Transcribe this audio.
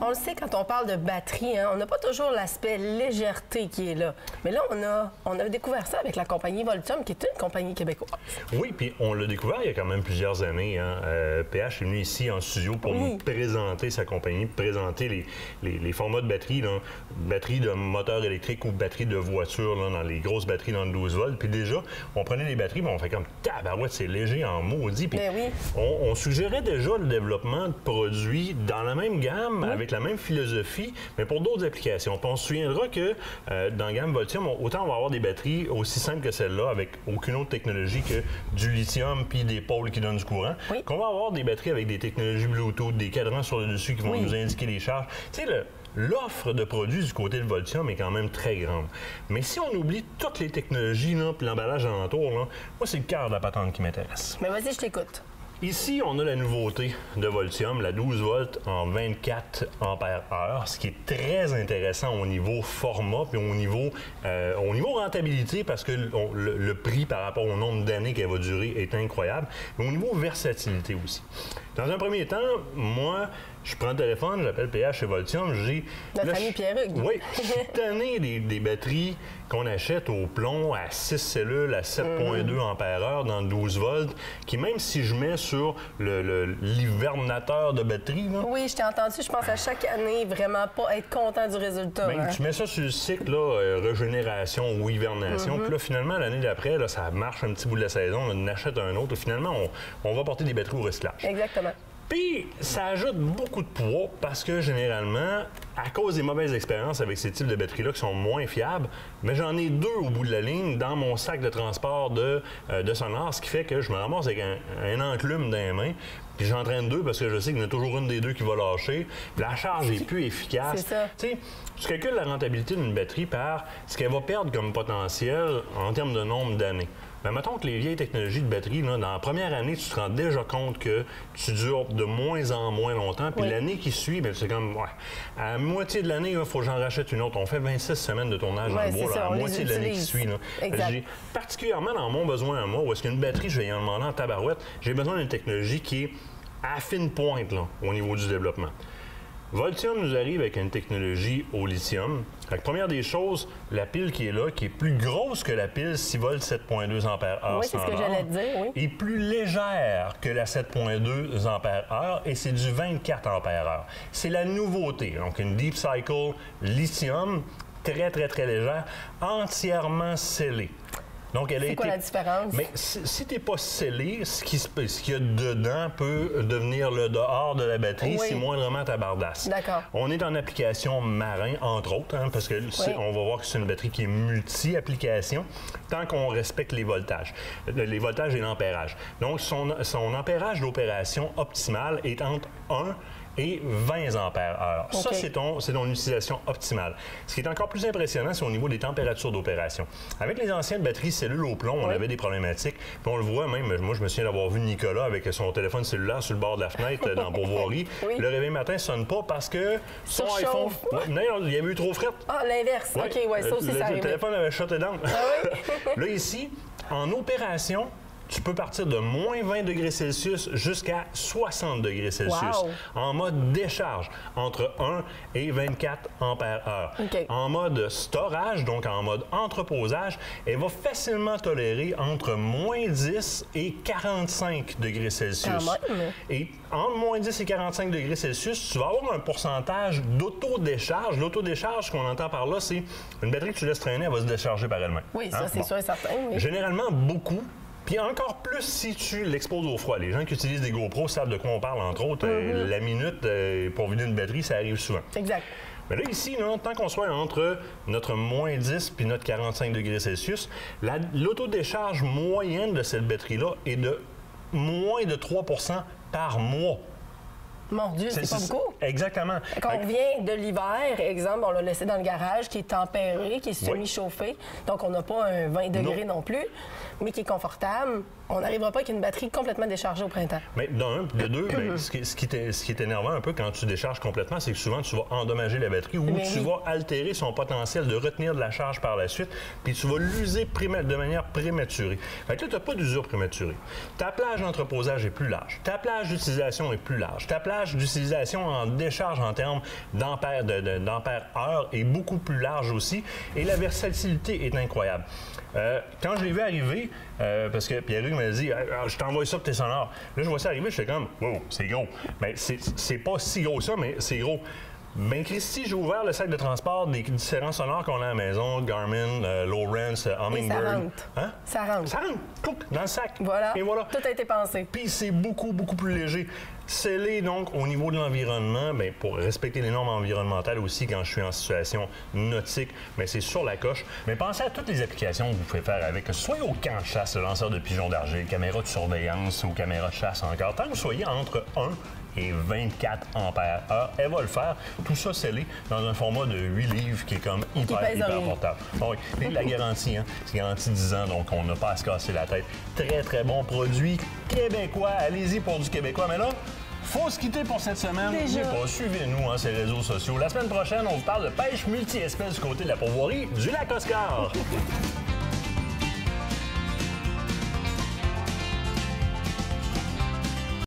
On le sait, quand on parle de batterie, hein, on n'a pas toujours l'aspect légèreté qui est là. Mais là, on a découvert ça avec la compagnie Voltium, qui est une compagnie québécoise. Oui, puis on l'a découvert il y a quand même plusieurs années. Hein. PH est venu ici en studio pour nous présenter sa compagnie, présenter les formats de batterie, là, batterie de moteur électrique ou batterie de voiture, là, dans les grosses batteries dans le 12 volts. Puis déjà, on prenait les batteries, mais on fait comme tabarouette, c'est léger en maudit. Puis on suggérait déjà le développement de produits dans la même gamme, avec la même philosophie, mais pour d'autres applications. Puis on se souviendra que dans la gamme Voltium, autant on va avoir des batteries aussi simples que celle-là, avec aucune autre technologie que du lithium puis des pôles qui donnent du courant, qu'on va avoir des batteries avec des technologies Bluetooth, des cadrans sur le dessus qui vont nous indiquer les charges. Tu sais, l'offre de produits du côté de Voltium est quand même très grande. Mais si on oublie toutes les technologies puis l'emballage alentour, là, moi, c'est le cœur de la patente qui m'intéresse. Mais vas-y, je t'écoute. Ici, on a la nouveauté de Voltium, la 12 volts en 24 ampères-heure, ce qui est très intéressant au niveau format puis au niveau rentabilité parce que le prix par rapport au nombre d'années qu'elle va durer est incroyable, mais au niveau versatilité aussi. Dans un premier temps, moi, je prends le téléphone, j'appelle PH chez Voltium, j'ai... Notre ami Pierre-Hugues. Oui, je suis tanné des batteries qu'on achète au plomb à 6 cellules à 7,2 ampères-heure dans 12 volts, qui même si je mets sur l'hivernateur de batterie... Là, oui, je t'ai entendu, je pense à chaque année, vraiment pas être content du résultat. Bien, tu mets ça sur le cycle, là, régénération ou hivernation, puis là, finalement, l'année d'après, là, ça marche un petit bout de la saison, on en achète un autre, et finalement, on va porter des batteries au recyclage. Exactement. Puis, ça ajoute beaucoup de poids parce que, généralement, à cause des mauvaises expériences avec ces types de batteries-là qui sont moins fiables, mais j'en ai deux au bout de la ligne dans mon sac de transport de Sonar, ce qui fait que je me ramasse avec un enclume dans les mains, puis j'entraîne deux parce que je sais qu'il y en a toujours une des deux qui va lâcher. La charge est plus efficace. C'est ça. Tu sais, tu calcules la rentabilité d'une batterie par ce qu'elle va perdre comme potentiel en termes de nombre d'années. Mais mettons que les vieilles technologies de batterie, là, dans la première année, tu te rends déjà compte que tu dures de moins en moins longtemps. Puis l'année qui suit, c'est comme, à la moitié de l'année, il faut que j'en rachète une autre. On fait 26 semaines de tournage dans le bois, là, à la moitié de l'année qui suit. Là. Particulièrement dans mon besoin à moi, où est-ce qu'une batterie, je vais y en demander en tabarouette, j'ai besoin d'une technologie qui est à fine pointe là, au niveau du développement. Voltium nous arrive avec une technologie au lithium. La première des choses, la pile qui est là, qui est plus grosse que la pile 6 volts 7,2 ampères-heure. Oui, c'est ce que j'allais te dire, oui. Et plus légère que la 7,2 ampères-heure et c'est du 24 ampères-heure. C'est la nouveauté. Donc, une Deep Cycle lithium, très, très, très légère, entièrement scellée. Donc, elle a été... C'est quoi la différence? Mais si tu n'es pas scellé, ce qu'il y a dedans peut devenir le dehors de la batterie, c'est moindrement ta bardasse. D'accord. On est en application marin, entre autres, hein, parce que on va voir que c'est une batterie qui est multi-application, tant qu'on respecte les voltages et l'ampérage. Donc, son ampérage d'opération optimal est entre 1 et 20 ampères-heure. Ça, c'est ton utilisation optimale. Ce qui est encore plus impressionnant, c'est au niveau des températures d'opération. Avec les anciennes batteries cellules au plomb, on avait des problématiques. Puis on le voit même, moi, je me souviens d'avoir vu Nicolas avec son téléphone cellulaire sur le bord de la fenêtre dans Beauvoirie. Le réveil matin ne sonne pas parce que son iPhone... non, il y avait eu trop fret. Ah, l'inverse. OK, ça aussi, ça arrive. Le téléphone avait shutté down. Ah oui? Là, ici, en opération, tu peux partir de moins 20 degrés Celsius jusqu'à 60 degrés Celsius en mode décharge entre 1 et 24 ampères-heure. En mode storage, donc en mode entreposage, elle va facilement tolérer entre moins 10 et 45 degrés Celsius. Et entre moins 10 et 45 degrés Celsius, tu vas avoir un pourcentage d'autodécharge. L'autodécharge, ce qu'on entend par là, c'est une batterie que tu laisses traîner, elle va se décharger par elle-même. Oui, ça, c'est sûr et certain. Oui. Généralement, beaucoup. Puis encore plus si tu l'exposes au froid. Les gens qui utilisent des GoPro savent de quoi on parle, entre autres. La minute pour vider une batterie, ça arrive souvent. Exact. Mais là, ici, là, tant qu'on soit entre notre moins 10 puis notre 45 degrés Celsius, l'autodécharge moyenne de cette batterie-là est de moins de 3 % par mois. Mon Dieu, c'est pas beaucoup. Exactement. Quand on revient de l'hiver, exemple, on l'a laissé dans le garage, qui est tempéré, qui est semi-chauffé, donc on n'a pas un 20 degrés non plus, mais qui est confortable. on n'arrivera pas avec une batterie complètement déchargée au printemps. Mais d'un, de deux, ce qui est énervant un peu quand tu décharges complètement, c'est que souvent tu vas endommager la batterie ou tu vas altérer son potentiel de retenir de la charge par la suite, puis tu vas l'user de manière prématurée. Fait que là, tu n'as pas d'usure prématurée. Ta plage d'entreposage est plus large. Ta plage d'utilisation est plus large. Ta plage d'utilisation en décharge en termes d'ampères-heure est beaucoup plus large aussi. Et la versatilité est incroyable. Quand je l'ai vu arriver, parce que Pierre-Hugues m'a dit je t'envoie ça pour tes sonores. Là, je vois ça arriver, je fais comme wow, c'est gros. Mais c'est pas si gros ça, mais c'est gros. Ben Christy, j'ai ouvert le sac de transport des différents sonores qu'on a à la maison, Garmin, Lowrance, Hummingbird. Et ça rentre. Hein? Ça rentre. Ça rentre, dans le sac. Voilà. Et voilà. Tout a été pensé. Puis c'est beaucoup, beaucoup plus léger. Scellé, donc, au niveau de l'environnement, bien, pour respecter les normes environnementales aussi quand je suis en situation nautique, bien, c'est sur la coche. Mais pensez à toutes les applications que vous pouvez faire avec, que ce soit au camp de chasse, le lanceur de pigeons d'argile, caméra de surveillance ou caméra de chasse encore. Tant que vous soyez entre 1 et 24 ampères-heure, elle va le faire. Tout ça scellé dans un format de 8 livres qui est comme hyper portable. Bon, oui. Et la garantie, hein, c'est garantie 10 ans, donc on n'a pas à se casser la tête. Très, très bon produit québécois. Allez-y pour du québécois. Mais là, faut se quitter pour cette semaine. Déjà. Suivez-nous, ces réseaux sociaux. La semaine prochaine, on vous parle de pêche multi-espèces du côté de la pourvoirie du lac Oscar.